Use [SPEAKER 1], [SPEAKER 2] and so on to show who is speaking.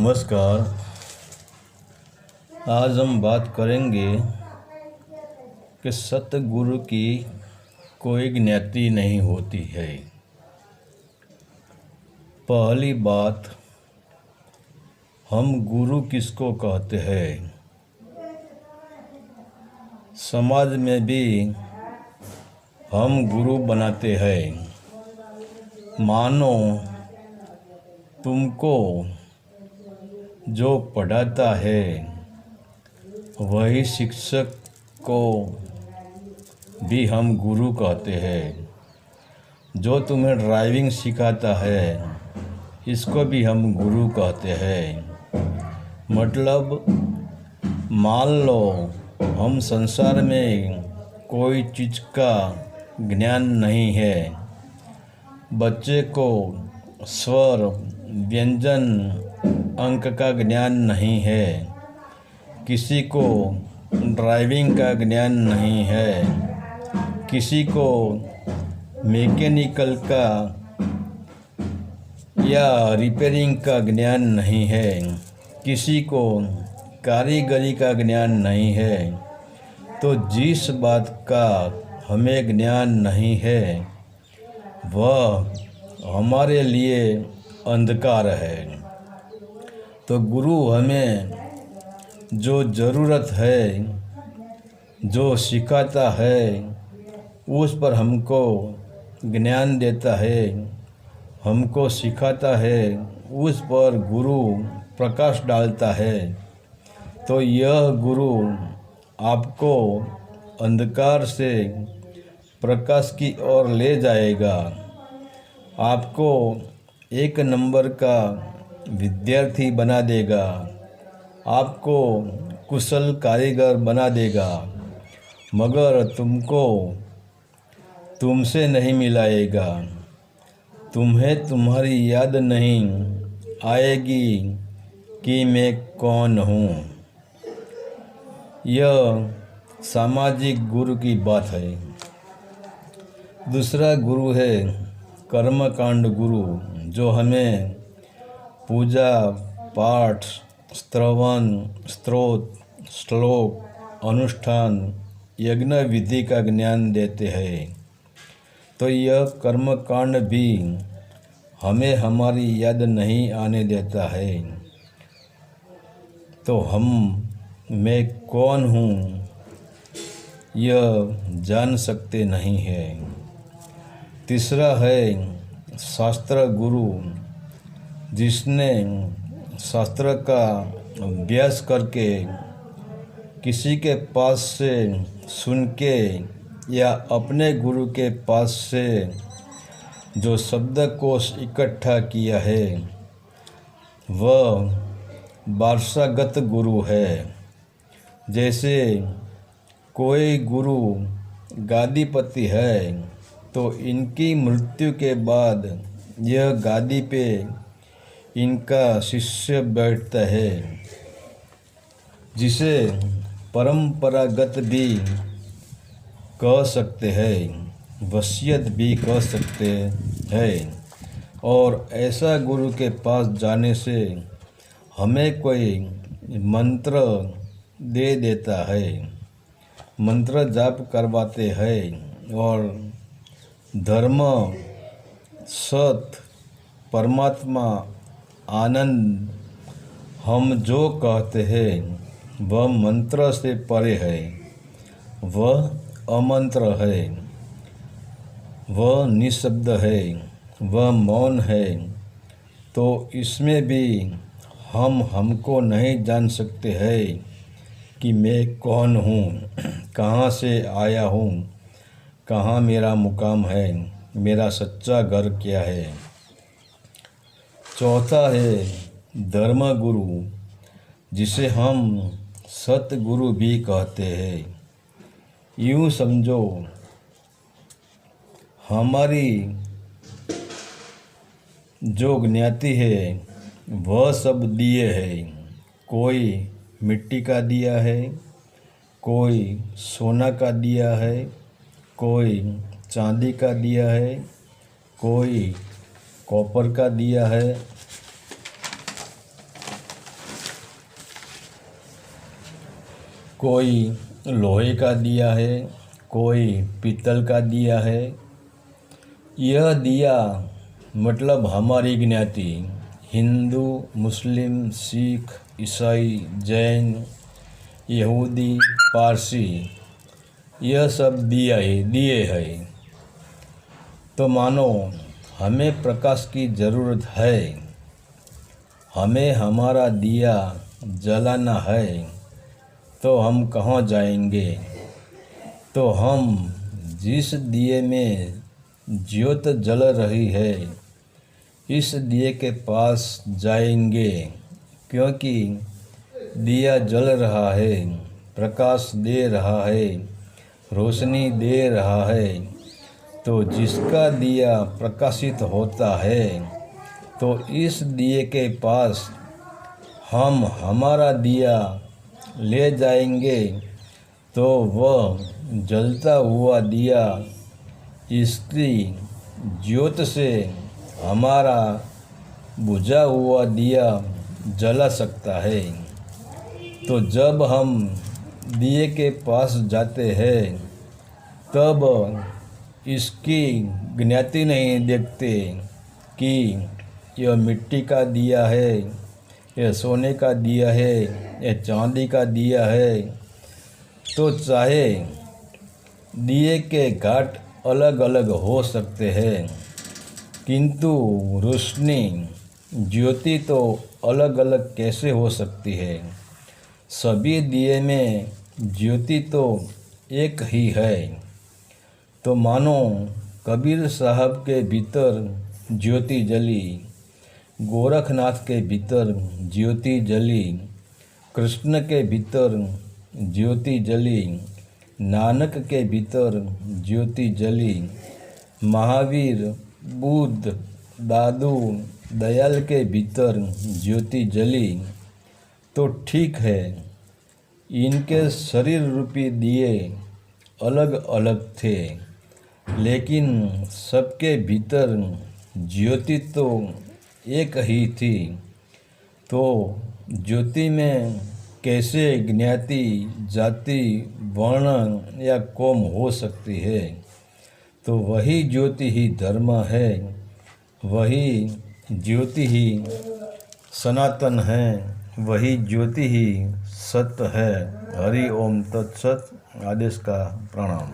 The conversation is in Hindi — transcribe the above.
[SPEAKER 1] नमस्कार। आज हम बात करेंगे कि सतगुरु की कोई ज्ञाति नहीं होती है। पहली बात, हम गुरु किसको कहते हैं? समाज में भी हम गुरु बनाते हैं। मानो तुमको जो पढ़ाता है वही शिक्षक को भी हम गुरु कहते हैं। जो तुम्हें ड्राइविंग सिखाता है इसको भी हम गुरु कहते हैं। मतलब मान लो हम संसार में कोई चीज़ का ज्ञान नहीं है। बच्चे को स्वर व्यंजन अंक का ज्ञान नहीं है, किसी को ड्राइविंग का ज्ञान नहीं है, किसी को मैकेनिकल का या रिपेयरिंग का ज्ञान नहीं है, किसी को कारीगरी का ज्ञान नहीं है। तो जिस बात का हमें ज्ञान नहीं है वह हमारे लिए अंधकार है। तो गुरु हमें जो ज़रूरत है, जो सिखाता है, उस पर हमको ज्ञान देता है, हमको सिखाता है, उस पर गुरु प्रकाश डालता है। तो यह गुरु आपको अंधकार से प्रकाश की ओर ले जाएगा, आपको एक नंबर का विद्यार्थी बना देगा, आपको कुशल कारीगर बना देगा, मगर तुमको तुमसे नहीं मिलाएगा। तुम्हें तुम्हारी याद नहीं आएगी कि मैं कौन हूँ। यह सामाजिक गुरु की बात है। दूसरा गुरु है कर्मकांड गुरु, जो हमें पूजा पाठ, श्रवण, स्तोत्र, श्लोक, अनुष्ठान, यज्ञ विधि का ज्ञान देते हैं। तो यह कर्मकांड भी हमें हमारी याद नहीं आने देता है। तो मैं कौन हूँ यह जान सकते नहीं है। तीसरा है शास्त्र गुरु, जिसने शास्त्र का अभ्यास करके किसी के पास से सुन के या अपने गुरु के पास से जो शब्दकोश इकट्ठा किया है वह वारसागत गुरु है। जैसे कोई गुरु गादीपति है तो इनकी मृत्यु के बाद यह गादी पे इनका शिष्य बैठता है, जिसे परंपरागत भी कह सकते हैं, वसीयत भी कह सकते हैं। और ऐसा गुरु के पास जाने से हमें कोई मंत्र दे देता है, मंत्र जाप करवाते हैं और धर्म, सत, परमात्मा, आनंद हम जो कहते हैं वह मंत्र से परे है, वह अमंत्र है, वह निशब्द है, वह मौन है। तो इसमें भी हमको नहीं जान सकते हैं कि मैं कौन हूँ, कहाँ से आया हूँ, कहाँ मेरा मुकाम है, मेरा सच्चा घर क्या है। चौथा है धर्म गुरु, जिसे हम सतगुरु भी कहते हैं। यूँ समझो हमारी जो ज्ञाति है वह सब दिए है। कोई मिट्टी का दिया है, कोई सोना का दिया है, कोई चांदी का दिया है, कोई कॉपर का दिया है, कोई लोहे का दिया है, कोई पीतल का दिया है। यह दिया मतलब हमारी ज्ञाति हिंदू, मुस्लिम, सिख, ईसाई, जैन, यहूदी, पारसी, यह सब दिए है। तो मानो हमें प्रकाश की ज़रूरत है, हमें हमारा दिया जलाना है। तो हम कहाँ जाएंगे? तो हम जिस दिए में ज्योत जल रही है, इस दिए के पास जाएंगे, क्योंकि दिया जल रहा है, प्रकाश दे रहा है, रोशनी दे रहा है। तो जिसका दिया प्रकाशित होता है, तो इस दिए के पास हम हमारा दिया ले जाएंगे, तो वह जलता हुआ दिया इसकी ज्योत से हमारा बुझा हुआ दिया जला सकता है। तो जब हम दिए के पास जाते हैं, तब इसकी ज्ञाति नहीं देखते कि यह मिट्टी का दिया है, यह सोने का दिया है, यह चांदी का दिया है। तो चाहे दिए के घाट अलग अलग हो सकते हैं, किंतु रोशनी ज्योति तो अलग अलग कैसे हो सकती है? सभी दिए में ज्योति तो एक ही है। तो मानो कबीर साहब के भीतर ज्योति जली, गोरखनाथ के भीतर ज्योति जली, कृष्ण के भीतर ज्योति जली, नानक के भीतर ज्योति जली, महावीर, बुद्ध, दादू, दयाल के भीतर ज्योति जली। तो ठीक है, इनके शरीर रूपी दिए अलग अलग थे, लेकिन सबके भीतर ज्योति तो एक ही थी। तो ज्योति में कैसे ज्ञाति, जाति, वर्ण या कौम हो सकती है? तो वही ज्योति ही धर्म है, वही ज्योति ही सनातन है, वही ज्योति ही सत्य है। हरि ओम तत्सत। आदेश का प्रणाम।